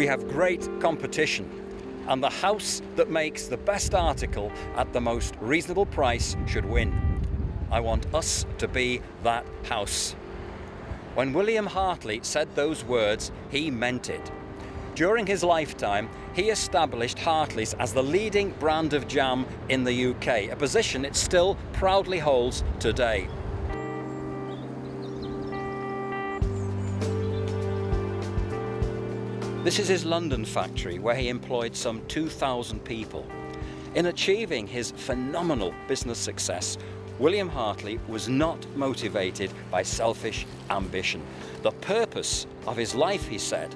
We have great competition, and the house that makes the best article at the most reasonable price should win. I want us to be that house. When William Hartley said those words, he meant it. During his lifetime, he established Hartley's as the leading brand of jam in the UK, a position it still proudly holds today. This is his London factory, where he employed some 2,000 people. In achieving his phenomenal business success, William Hartley was not motivated by selfish ambition. The purpose of his life, he said,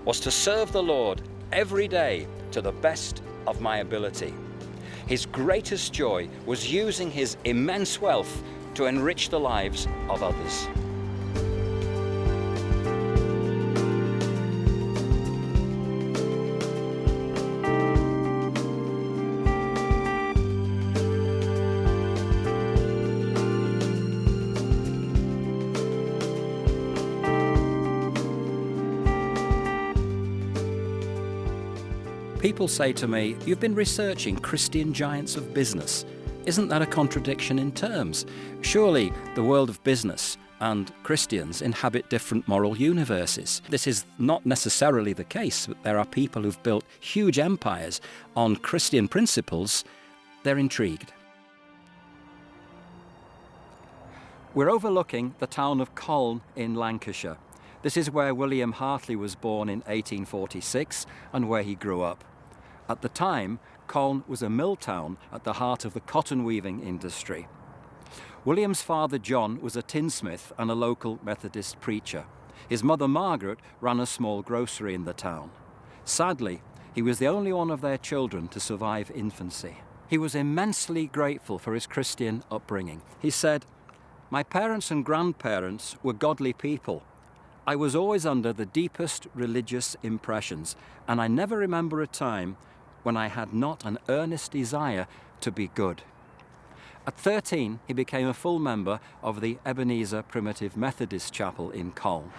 was to serve the Lord every day to the best of my ability. His greatest joy was using his immense wealth to enrich the lives of others. People say to me, "You've been researching Christian giants of business. Isn't that a contradiction in terms? Surely the world of business and Christians inhabit different moral universes." This is not necessarily the case. There are people who've built huge empires on Christian principles. They're intrigued. We're overlooking the town of Colne in Lancashire. This is where William Hartley was born in 1846 and where he grew up. At the time, Colne was a mill town at the heart of the cotton weaving industry. William's father John was a tinsmith and a local Methodist preacher. His mother Margaret ran a small grocery in the town. Sadly, he was the only one of their children to survive infancy. He was immensely grateful for his Christian upbringing. He said, "My parents and grandparents were godly people. I was always under the deepest religious impressions, and I never remember a time when I had not an earnest desire to be good." At 13, he became a full member of the Ebenezer Primitive Methodist Chapel in Colne.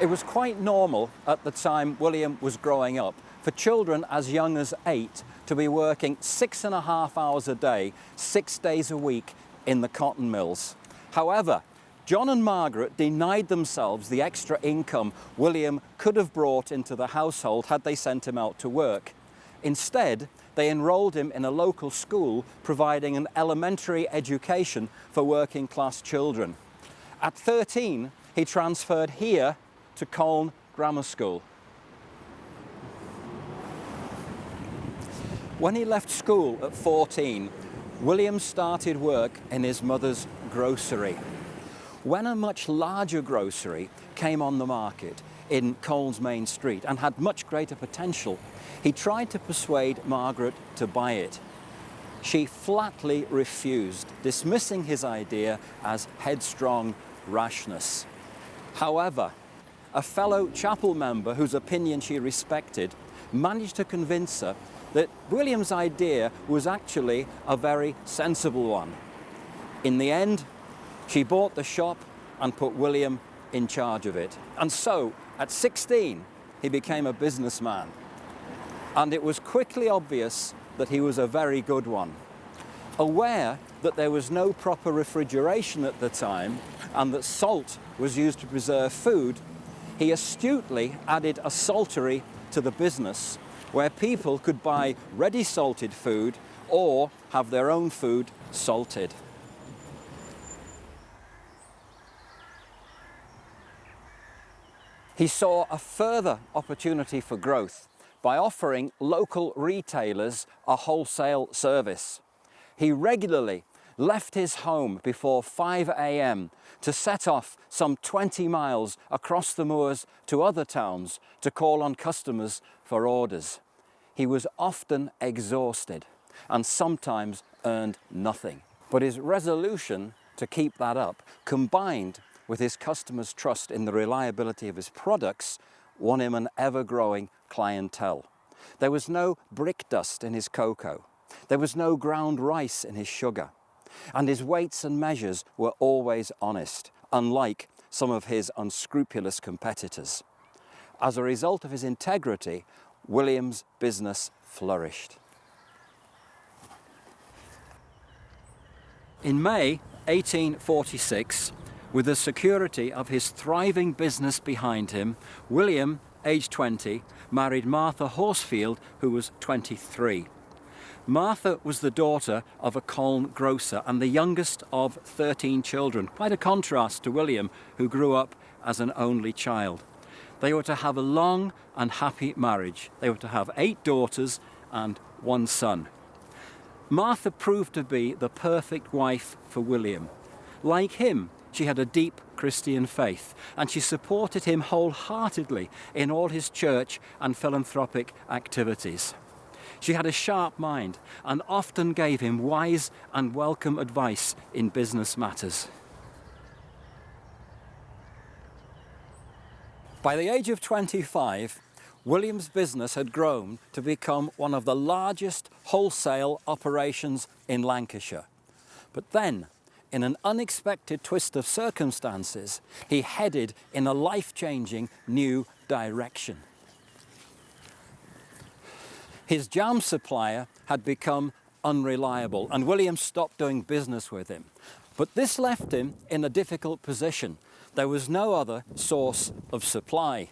It was quite normal at the time William was growing up for children as young as 8 to be working 6.5 hours a day, 6 days a week in the cotton mills. However, John and Margaret denied themselves the extra income William could have brought into the household had they sent him out to work. Instead, they enrolled him in a local school providing an elementary education for working class children. At 13, he transferred here to Colne Grammar School. When he left school at 14, William started work in his mother's grocery. When a much larger grocery came on the market in Colne's main street and had much greater potential, he tried to persuade Margaret to buy it. She flatly refused, dismissing his idea as headstrong rashness. However, a fellow chapel member whose opinion she respected managed to convince her that William's idea was actually a very sensible one. In the end, she bought the shop and put William in charge of it. And so, at 16, he became a businessman. And it was quickly obvious that he was a very good one. Aware that there was no proper refrigeration at the time and that salt was used to preserve food, he astutely added a saltery to the business where people could buy ready salted food or have their own food salted. He saw a further opportunity for growth by offering local retailers a wholesale service. He regularly left his home before 5 a.m. to set off some 20 miles across the moors to other towns to call on customers for orders. He was often exhausted and sometimes earned nothing. But his resolution to keep that up, combined with his customers' trust in the reliability of his products, won him an ever-growing clientele. There was no brick dust in his cocoa. There was no ground rice in his sugar. and his weights and measures were always honest, unlike some of his unscrupulous competitors. As a result of his integrity, William's business flourished. In May 1846, with the security of his thriving business behind him, William, aged 20, married Martha Horsfield, who was 23. Martha was the daughter of a Colne grocer and the youngest of 13 children, quite a contrast to William, who grew up as an only child. They were to have a long and happy marriage. They were to have 8 daughters and 1 son. Martha proved to be the perfect wife for William. Like him, she had a deep Christian faith, and she supported him wholeheartedly in all his church and philanthropic activities. She had a sharp mind and often gave him wise and welcome advice in business matters. By the age of 25, William's business had grown to become one of the largest wholesale operations in Lancashire. But then, in an unexpected twist of circumstances, he headed in a life-changing new direction. His jam supplier had become unreliable, and William stopped doing business with him. But this left him in a difficult position. There was no other source of supply.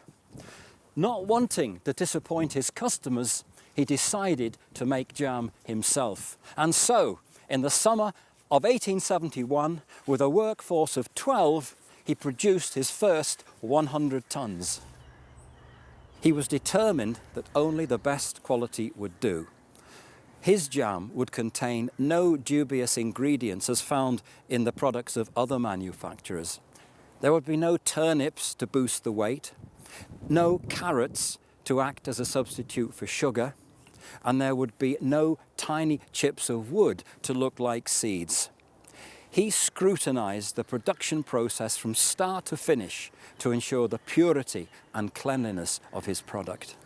Not wanting to disappoint his customers, he decided to make jam himself. And so, in the summer of 1871, with a workforce of 12, he produced his first 100 tons. He was determined that only the best quality would do. His jam would contain no dubious ingredients as found in the products of other manufacturers. There would be no turnips to boost the weight, no carrots to act as a substitute for sugar, and there would be no tiny chips of wood to look like seeds. He scrutinized the production process from start to finish to ensure the purity and cleanliness of his product.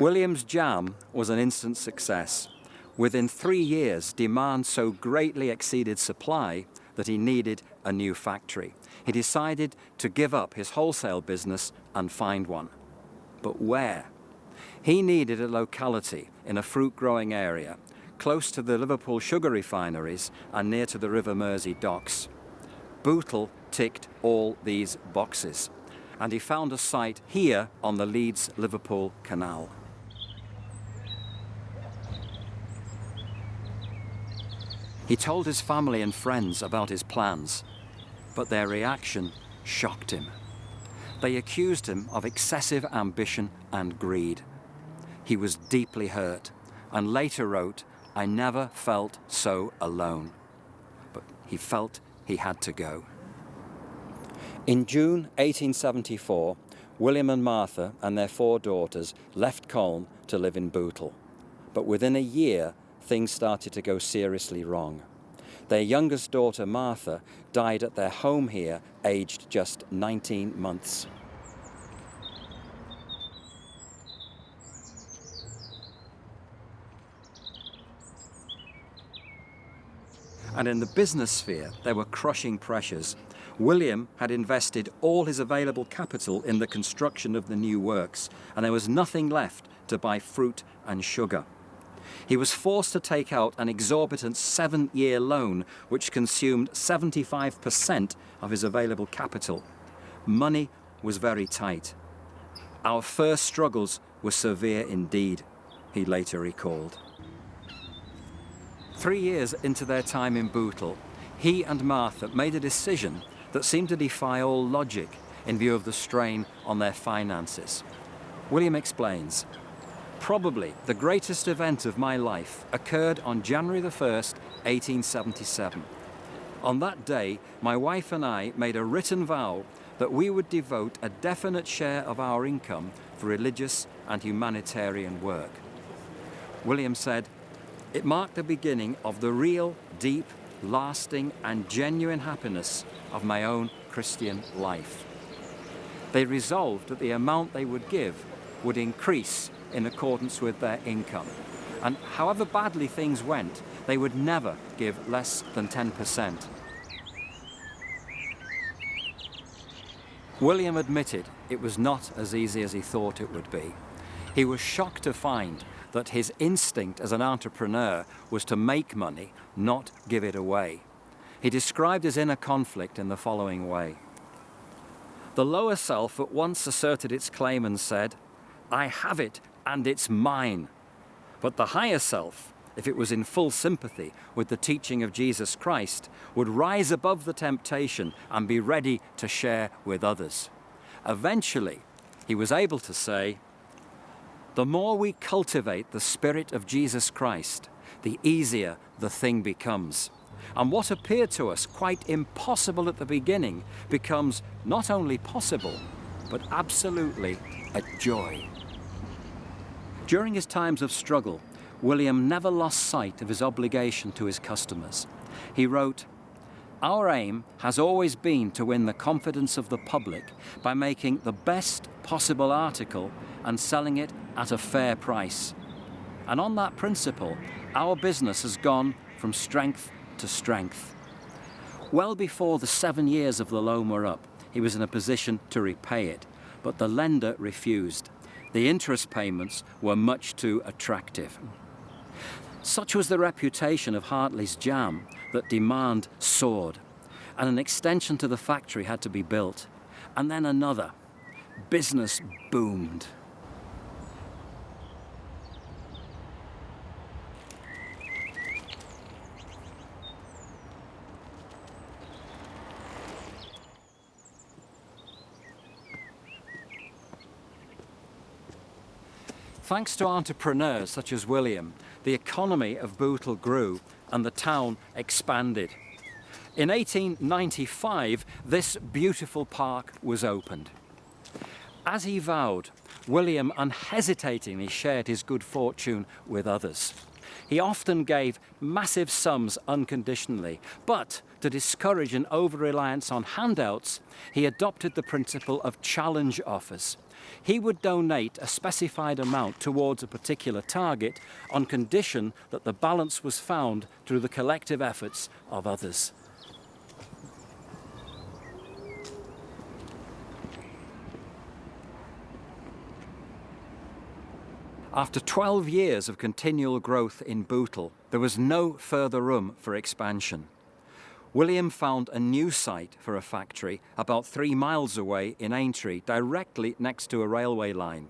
William's jam was an instant success. Within 3 years, demand so greatly exceeded supply that he needed a new factory. He decided to give up his wholesale business and find one. But where? He needed a locality in a fruit-growing area, close to the Liverpool sugar refineries and near to the River Mersey docks. Bootle ticked all these boxes, and he found a site here on the Leeds-Liverpool Canal. He told his family and friends about his plans, but their reaction shocked him. They accused him of excessive ambition and greed. He was deeply hurt and later wrote, "I never felt so alone." But he felt he had to go. In June 1874, William and Martha and their 4 daughters left Colne to live in Bootle. But within a year, things started to go seriously wrong. Their youngest daughter, Martha, died at their home here, aged just 19 months. And in the business sphere, there were crushing pressures. William had invested all his available capital in the construction of the new works, and there was nothing left to buy fruit and sugar. He was forced to take out an exorbitant 7-year loan, which consumed 75% of his available capital. Money was very tight. "Our first struggles were severe indeed," he later recalled. 3 years into their time in Bootle, he and Martha made a decision that seemed to defy all logic in view of the strain on their finances. William explains, "Probably the greatest event of my life occurred on January the 1st, 1877. On that day, my wife and I made a written vow that we would devote a definite share of our income for religious and humanitarian work." William said, "It marked the beginning of the real, deep, lasting and genuine happiness of my own Christian life. They resolved that the amount they would give would increase in accordance with their income. And however badly things went, they would never give less than 10%. William admitted it was not as easy as he thought it would be. He was shocked to find that his instinct as an entrepreneur was to make money, not give it away. He described his inner conflict in the following way. The lower self at once asserted its claim and said, "I have it and it's mine." But the higher self, if it was in full sympathy with the teaching of Jesus Christ, would rise above the temptation and be ready to share with others. Eventually, he was able to say, "The more we cultivate the Spirit of Jesus Christ, the easier the thing becomes. And what appeared to us quite impossible at the beginning becomes not only possible, but absolutely a joy." During his times of struggle, William never lost sight of his obligation to his customers. He wrote, "Our aim has always been to win the confidence of the public by making the best possible article and selling it at a fair price. And on that principle, our business has gone from strength to strength." Well before the 7 years of the loan were up, he was in a position to repay it, but the lender refused. The interest payments were much too attractive. Such was the reputation of Hartley's jam that demand soared, and an extension to the factory had to be built, and then another. Business boomed. Thanks to entrepreneurs such as William, the economy of Bootle grew and the town expanded. In 1895, this beautiful park was opened. As he vowed, William unhesitatingly shared his good fortune with others. He often gave massive sums unconditionally, but to discourage an over-reliance on handouts, he adopted the principle of challenge offers. He would donate a specified amount towards a particular target on condition that the balance was found through the collective efforts of others. After 12 years of continual growth in Bootle, there was no further room for expansion. William found a new site for a factory about 3 miles away in Aintree, directly next to a railway line.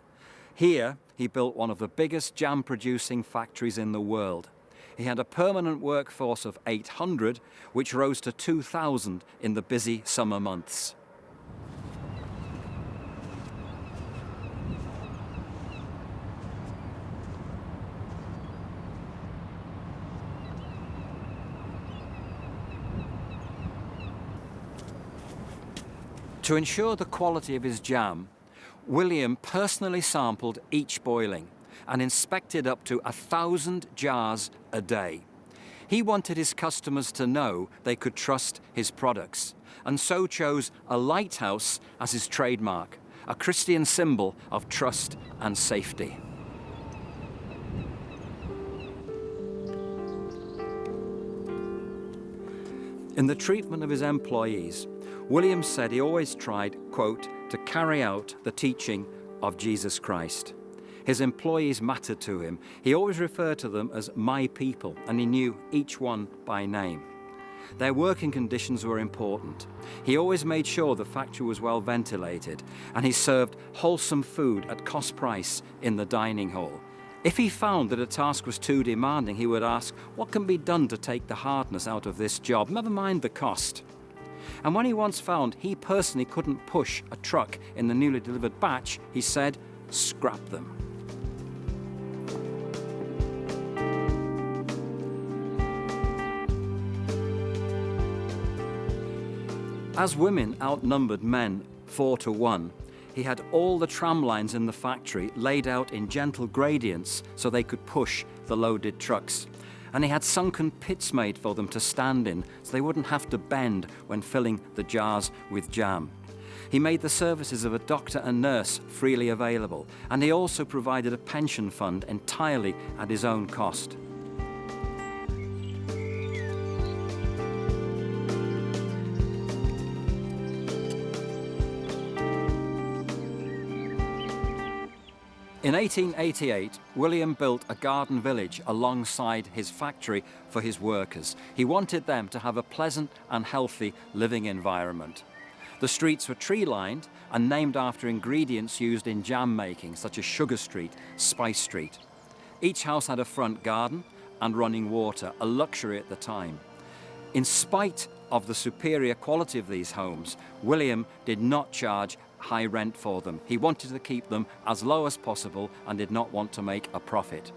Here, he built one of the biggest jam-producing factories in the world. He had a permanent workforce of 800, which rose to 2,000 in the busy summer months. To ensure the quality of his jam, William personally sampled each boiling and inspected up to 1,000 jars a day. He wanted his customers to know they could trust his products, and so chose a lighthouse as his trademark, a Christian symbol of trust and safety. In the treatment of his employees, William said he always tried, quote, to carry out the teaching of Jesus Christ. His employees mattered to him. He always referred to them as my people, and he knew each one by name. Their working conditions were important. He always made sure the factory was well ventilated, and he served wholesome food at cost price in the dining hall. If he found that a task was too demanding, he would ask, what can be done to take the hardness out of this job? Never mind the cost. And when he once found he personally couldn't push a truck in the newly delivered batch, he said, scrap them. As women outnumbered men 4-1, he had all the tram lines in the factory laid out in gentle gradients so they could push the loaded trucks. and he had sunken pits made for them to stand in so they wouldn't have to bend when filling the jars with jam. He made the services of a doctor and nurse freely available, and he also provided a pension fund entirely at his own cost. In 1888, William built a garden village alongside his factory for his workers. He wanted them to have a pleasant and healthy living environment. The streets were tree-lined and named after ingredients used in jam making, such as Sugar Street, Spice Street. Each house had a front garden and running water, a luxury at the time. In spite of the superior quality of these homes, William did not charge high rent for them. He wanted to keep them as low as possible and did not want to make a profit.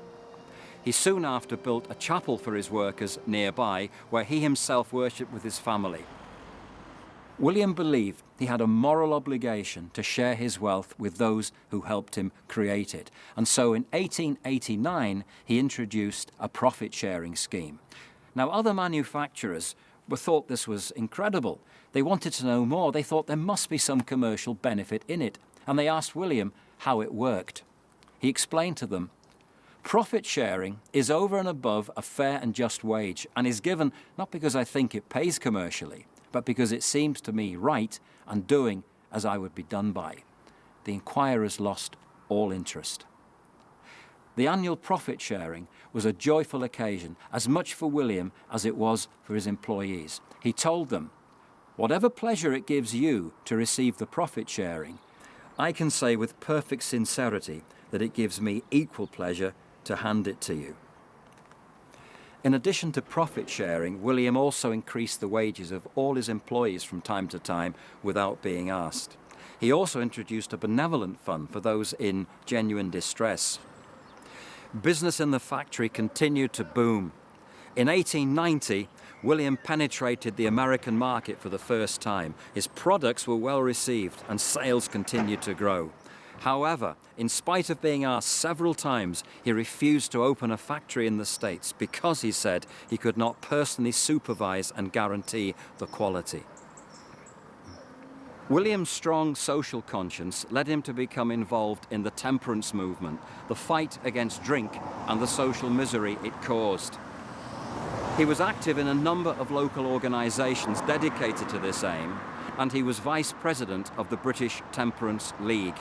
He soon after built a chapel for his workers nearby, where he himself worshipped with his family. William believed he had a moral obligation to share his wealth with those who helped him create it. And so in 1889, he introduced a profit-sharing scheme. Now, other manufacturers thought this was incredible. They wanted to know more. They thought there must be some commercial benefit in it. And they asked William how it worked. He explained to them, "Profit sharing is over and above a fair and just wage, and is given not because I think it pays commercially, but because it seems to me right and doing as I would be done by." The inquirers lost all interest. The annual profit sharing was a joyful occasion, as much for William as it was for his employees. He told them, "Whatever pleasure it gives you to receive the profit sharing, I can say with perfect sincerity that it gives me equal pleasure to hand it to you." In addition to profit sharing, William also increased the wages of all his employees from time to time without being asked. He also introduced a benevolent fund for those in genuine distress. Business in the factory continued to boom. In 1890, William penetrated the American market for the first time. His products were well received and sales continued to grow. However, in spite of being asked several times, he refused to open a factory in the States because, he said, he could not personally supervise and guarantee the quality. William's strong social conscience led him to become involved in the temperance movement, the fight against drink and the social misery it caused. He was active in a number of local organisations dedicated to this aim, and he was vice president of the British Temperance League.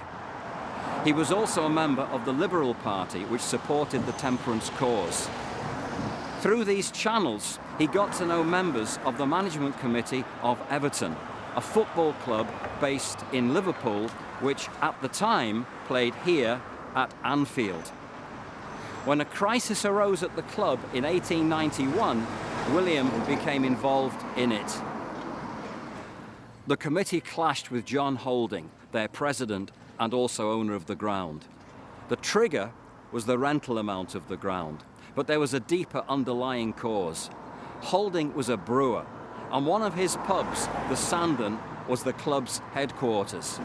He was also a member of the Liberal Party, which supported the temperance cause. Through these channels, he got to know members of the management committee of Everton, a football club based in Liverpool, which at the time played here at Anfield. When a crisis arose at the club in 1891, William became involved in it. The committee clashed with John Holding, their president and also owner of the ground. The trigger was the rental amount of the ground, but there was a deeper underlying cause. Holding was a brewer, and one of his pubs, the Sandon, was the club's headquarters.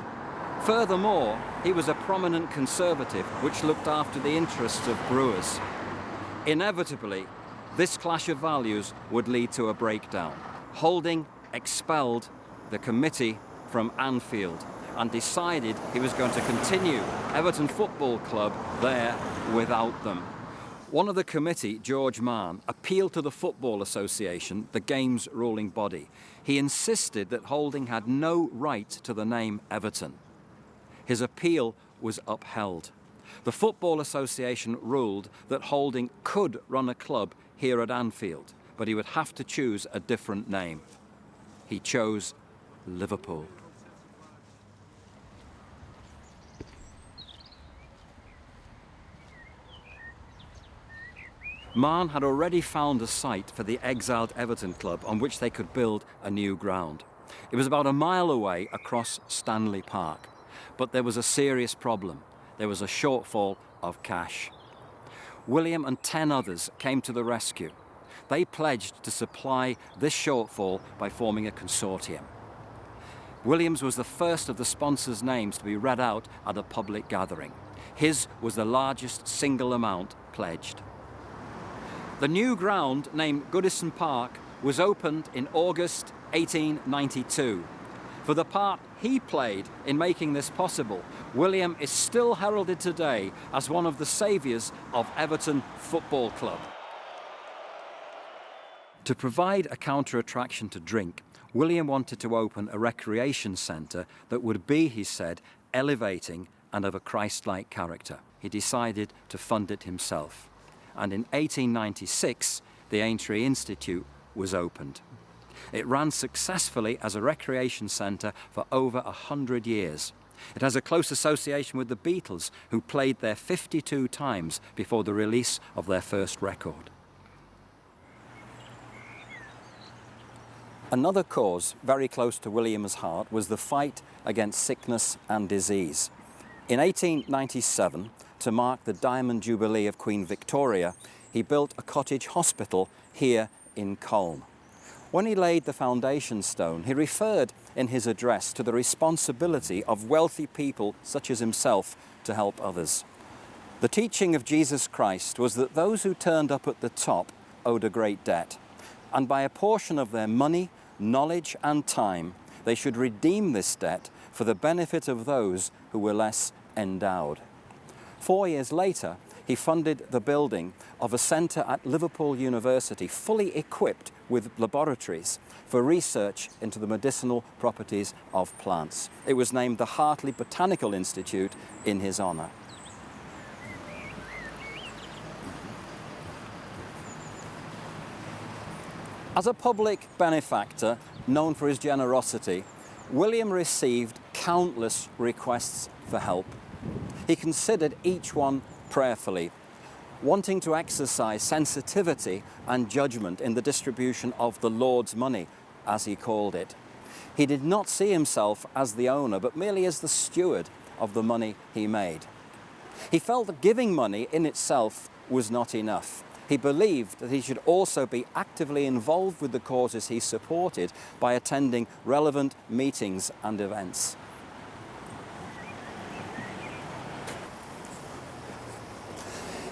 Furthermore, he was a prominent conservative which looked after the interests of brewers. Inevitably, this clash of values would lead to a breakdown. Holding expelled the committee from Anfield and decided he was going to continue Everton Football Club there without them. One of the committee, George Mann, appealed to the Football Association, the game's ruling body. He insisted that Holding had no right to the name Everton. His appeal was upheld. The Football Association ruled that Holding could run a club here at Anfield, but he would have to choose a different name. He chose Liverpool. Mann had already found a site for the exiled Everton club on which they could build a new ground. It was about a mile away across Stanley Park, but there was a serious problem. There was a shortfall of cash. William and 10 others came to the rescue. They pledged to supply this shortfall by forming a consortium. Williams was the first of the sponsors' names to be read out at a public gathering. His was the largest single amount pledged. The new ground, named Goodison Park, was opened in August 1892. For the part he played in making this possible, William is still heralded today as one of the saviours of Everton Football Club. To provide a counter-attraction to drink, William wanted to open a recreation centre that would be, he said, elevating and of a Christ-like character. He decided to fund it himself. And in 1896, the Aintree Institute was opened. It ran successfully as a recreation centre for over 100 years. It has a close association with the Beatles, who played there 52 times before the release of their first record. Another cause very close to William's heart was the fight against sickness and disease. In 1897, to mark the Diamond Jubilee of Queen Victoria, he built a cottage hospital here in Colne. When he laid the foundation stone, he referred in his address to the responsibility of wealthy people such as himself to help others. The teaching of Jesus Christ was that those who turned up at the top owed a great debt, and by a portion of their money, knowledge and time, they should redeem this debt for the benefit of those who were less endowed. 4 years later, he funded the building of a centre at Liverpool University, fully equipped with laboratories for research into the medicinal properties of plants. It was named the Hartley Botanical Institute in his honour. As a public benefactor known for his generosity, William received countless requests for help. He considered each one prayerfully, wanting to exercise sensitivity and judgment in the distribution of the Lord's money, as he called it. He did not see himself as the owner, but merely as the steward of the money he made. He felt that giving money in itself was not enough. He believed that he should also be actively involved with the causes he supported by attending relevant meetings and events.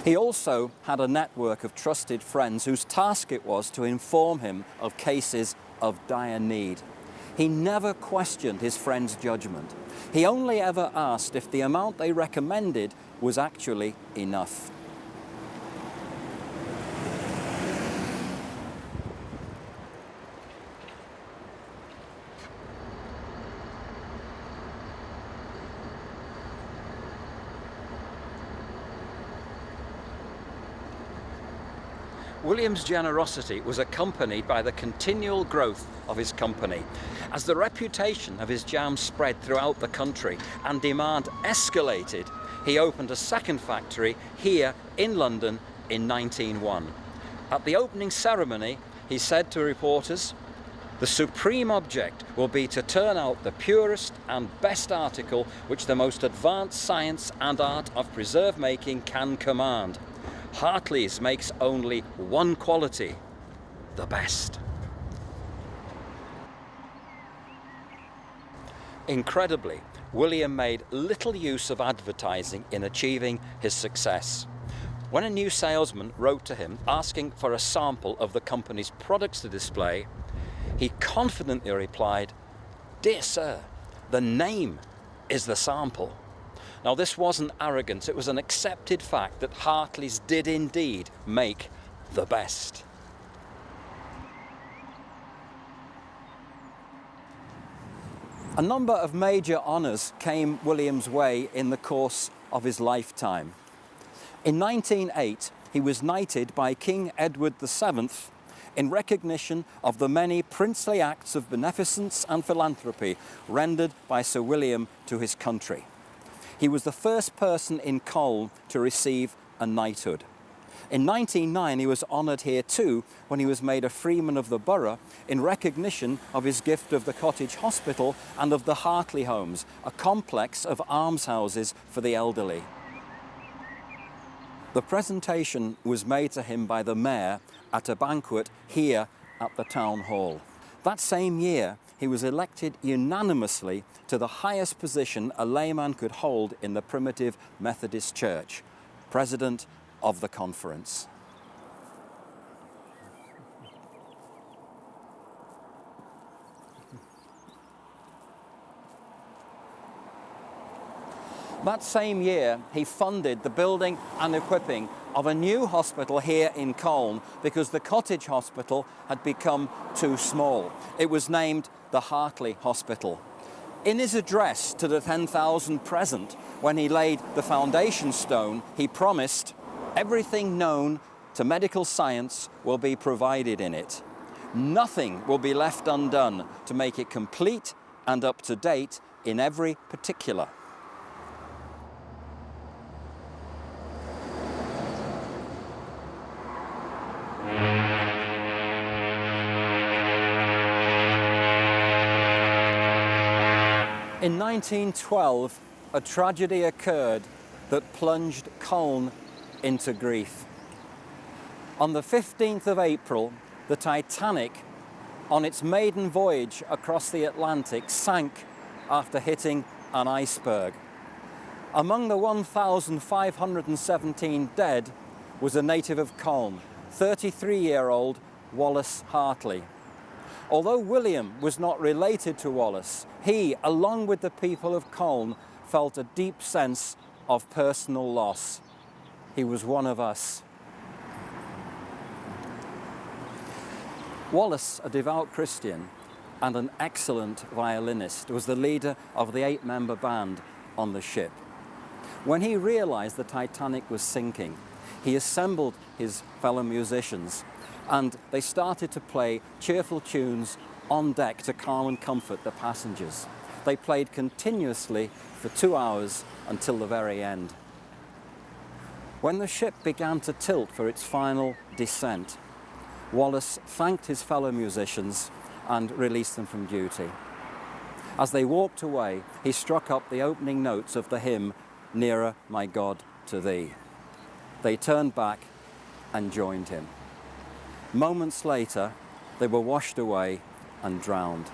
He also had a network of trusted friends whose task it was to inform him of cases of dire need. He never questioned his friends' judgment. He only ever asked if the amount they recommended was actually enough. William's generosity was accompanied by the continual growth of his company. As the reputation of his jam spread throughout the country and demand escalated, he opened a second factory here in London in 1901. At the opening ceremony, he said to reporters, "The supreme object will be to turn out the purest and best article which the most advanced science and art of preserve making can command. Hartley's makes only one quality, the best." Incredibly, William made little use of advertising in achieving his success. When a new salesman wrote to him asking for a sample of the company's products to display, he confidently replied, "Dear sir, the name is the sample." Now, this wasn't arrogance, it was an accepted fact that Hartley's did indeed make the best. A number of major honours came William's way in the course of his lifetime. In 1908, he was knighted by King Edward VII in recognition of the many princely acts of beneficence and philanthropy rendered by Sir William to his country. He was the first person in Colne to receive a knighthood. In 1909, he was honoured here too when he was made a freeman of the borough in recognition of his gift of the cottage hospital and of the Hartley homes, a complex of almshouses for the elderly. The presentation was made to him by the mayor at a banquet here at the town hall. That same year, he was elected unanimously to the highest position a layman could hold in the primitive Methodist Church, President of the Conference. That same year, he funded the building and equipping of a new hospital here in Colne because the cottage hospital had become too small. It was named the Hartley Hospital. In his address to the 10,000 present, when he laid the foundation stone, he promised, "Everything known to medical science will be provided in it. Nothing will be left undone to make it complete and up to date in every particular." In 1912, a tragedy occurred that plunged Colne into grief. On the 15th of April, the Titanic, on its maiden voyage across the Atlantic, sank after hitting an iceberg. Among the 1,517 dead was a native of Colne, 33-year-old Wallace Hartley. Although William was not related to Wallace, he, along with the people of Colne, felt a deep sense of personal loss. He was one of us. Wallace, a devout Christian and an excellent violinist, was the leader of the 8-member band on the ship. When he realized the Titanic was sinking, he assembled his fellow musicians and they started to play cheerful tunes on deck to calm and comfort the passengers. They played continuously for 2 hours until the very end. When the ship began to tilt for its final descent, Wallace thanked his fellow musicians and released them from duty. As they walked away, he struck up the opening notes of the hymn, "Nearer, My God, to Thee." They turned back and joined him. Moments later, they were washed away and drowned.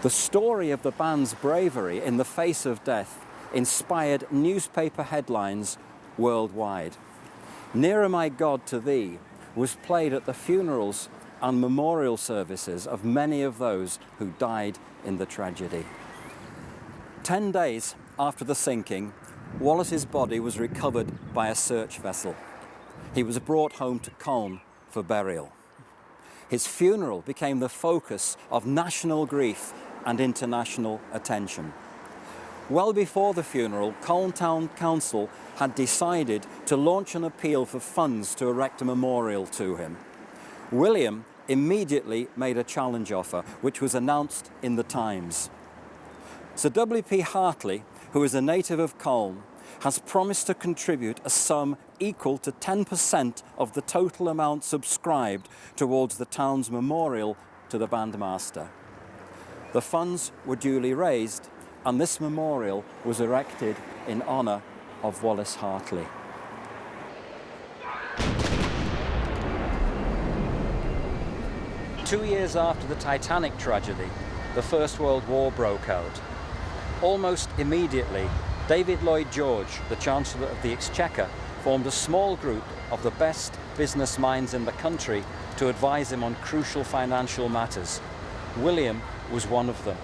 The story of the band's bravery in the face of death inspired newspaper headlines worldwide. "Nearer, My God, to Thee" was played at the funerals and memorial services of many of those who died in the tragedy. 10 days after the sinking, Wallace's body was recovered by a search vessel. He was brought home to Colne for burial. His funeral became the focus of national grief and international attention. Well before the funeral, Colne Town Council had decided to launch an appeal for funds to erect a memorial to him. William immediately made a challenge offer, which was announced in the Times. Sir W.P. Hartley, who is a native of Colne, has promised to contribute a sum equal to 10% of the total amount subscribed towards the town's memorial to the bandmaster. The funds were duly raised, and this memorial was erected in honour of Wallace Hartley. Two years after the Titanic tragedy, the First World War broke out. Almost immediately, David Lloyd George, the Chancellor of the Exchequer, formed a small group of the best business minds in the country to advise him on crucial financial matters. William was one of them.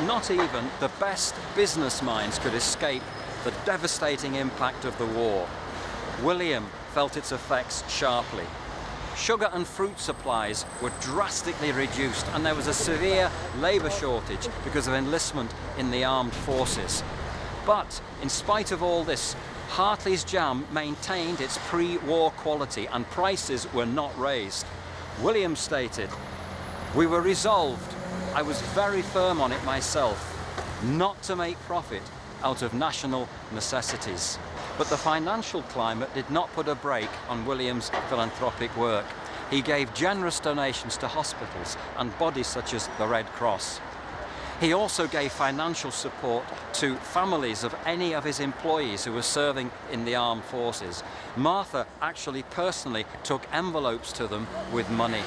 Not even the best business minds could escape the devastating impact of the war. William felt its effects sharply. Sugar and fruit supplies were drastically reduced, and there was a severe labour shortage because of enlistment in the armed forces. But in spite of all this, Hartley's jam maintained its pre-war quality and prices were not raised. William stated, "We were resolved, I was very firm on it myself, not to make profit out of national necessities." But the financial climate did not put a brake on William's philanthropic work. He gave generous donations to hospitals and bodies such as the Red Cross. He also gave financial support to families of any of his employees who were serving in the armed forces. Martha actually personally took envelopes to them with money.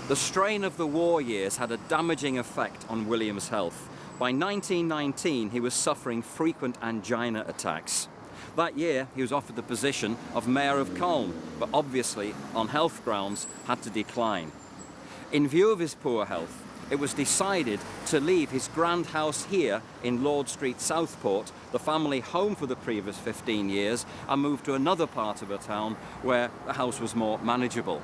The strain of the war years had a damaging effect on William's health. By 1919, he was suffering frequent angina attacks. That year, he was offered the position of Mayor of Cologne, but obviously, on health grounds, had to decline. In view of his poor health, it was decided to leave his grand house here in Lord Street, Southport, the family home for the previous 15 years, and move to another part of the town where the house was more manageable.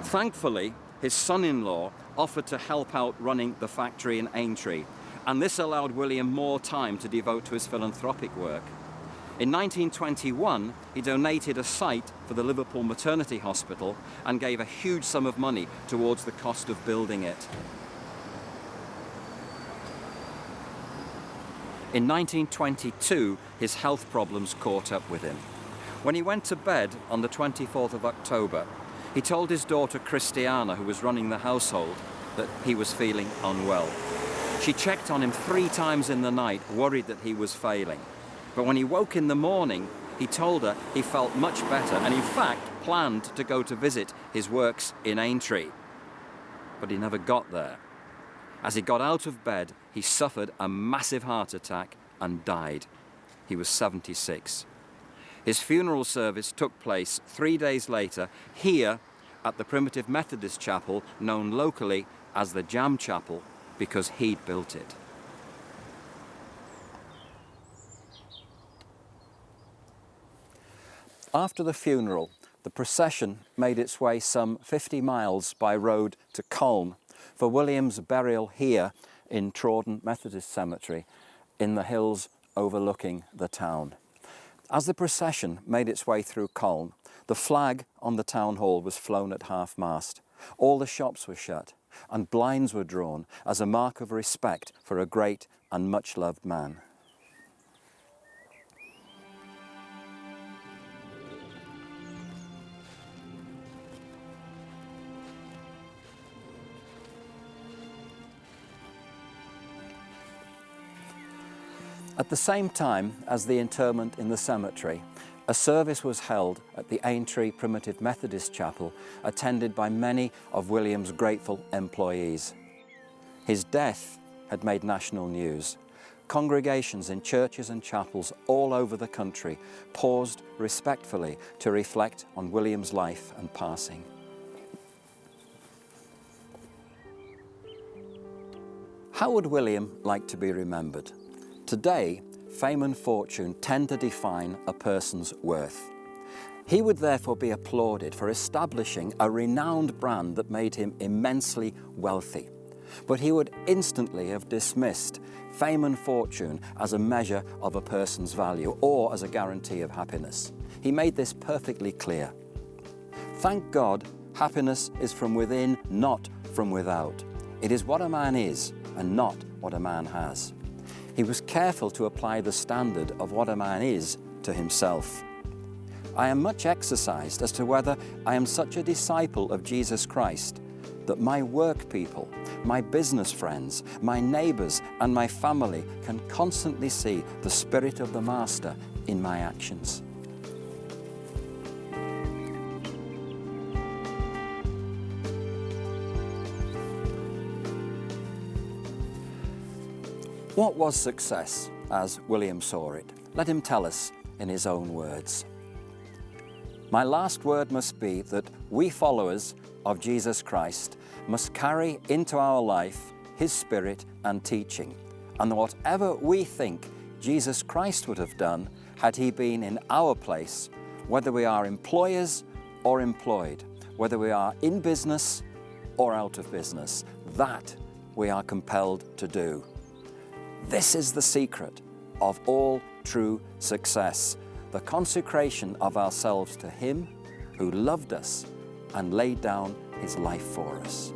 Thankfully, his son-in-law offered to help out running the factory in Aintree, and this allowed William more time to devote to his philanthropic work. In 1921, he donated a site for the Liverpool Maternity Hospital and gave a huge sum of money towards the cost of building it. In 1922, his health problems caught up with him. When he went to bed on the 24th of October, he told his daughter Christiana, who was running the household, that he was feeling unwell. She checked on him 3 times in the night, worried that he was failing. But when he woke in the morning, he told her he felt much better and in fact planned to go to visit his works in Aintree. But he never got there. As he got out of bed, he suffered a massive heart attack and died. He was 76. His funeral service took place 3 days later here at the Primitive Methodist Chapel, known locally as the Jam Chapel, because he'd built it. After the funeral, the procession made its way some 50 miles by road to Cologne for William's burial here in Trawden Methodist Cemetery in the hills overlooking the town. As the procession made its way through Cologne, the flag on the town hall was flown at half-mast. All the shops were shut and blinds were drawn as a mark of respect for a great and much-loved man. At the same time as the interment in the cemetery, a service was held at the Aintree Primitive Methodist Chapel, attended by many of William's grateful employees. His death had made national news. Congregations in churches and chapels all over the country paused respectfully to reflect on William's life and passing. How would William like to be remembered? Today, fame and fortune tend to define a person's worth. He would therefore be applauded for establishing a renowned brand that made him immensely wealthy. But he would instantly have dismissed fame and fortune as a measure of a person's value or as a guarantee of happiness. He made this perfectly clear. Thank God, happiness is from within, not from without. It is what a man is and not what a man has. He was careful to apply the standard of what a man is to himself. I am much exercised as to whether I am such a disciple of Jesus Christ that my work people, my business friends, my neighbours and my family can constantly see the Spirit of the Master in my actions. What was success as William saw it? Let him tell us in his own words. My last word must be that we followers of Jesus Christ must carry into our life His Spirit and teaching, and whatever we think Jesus Christ would have done had He been in our place, whether we are employers or employed, whether we are in business or out of business, that we are compelled to do. This is the secret of all true success, the consecration of ourselves to Him who loved us and laid down His life for us.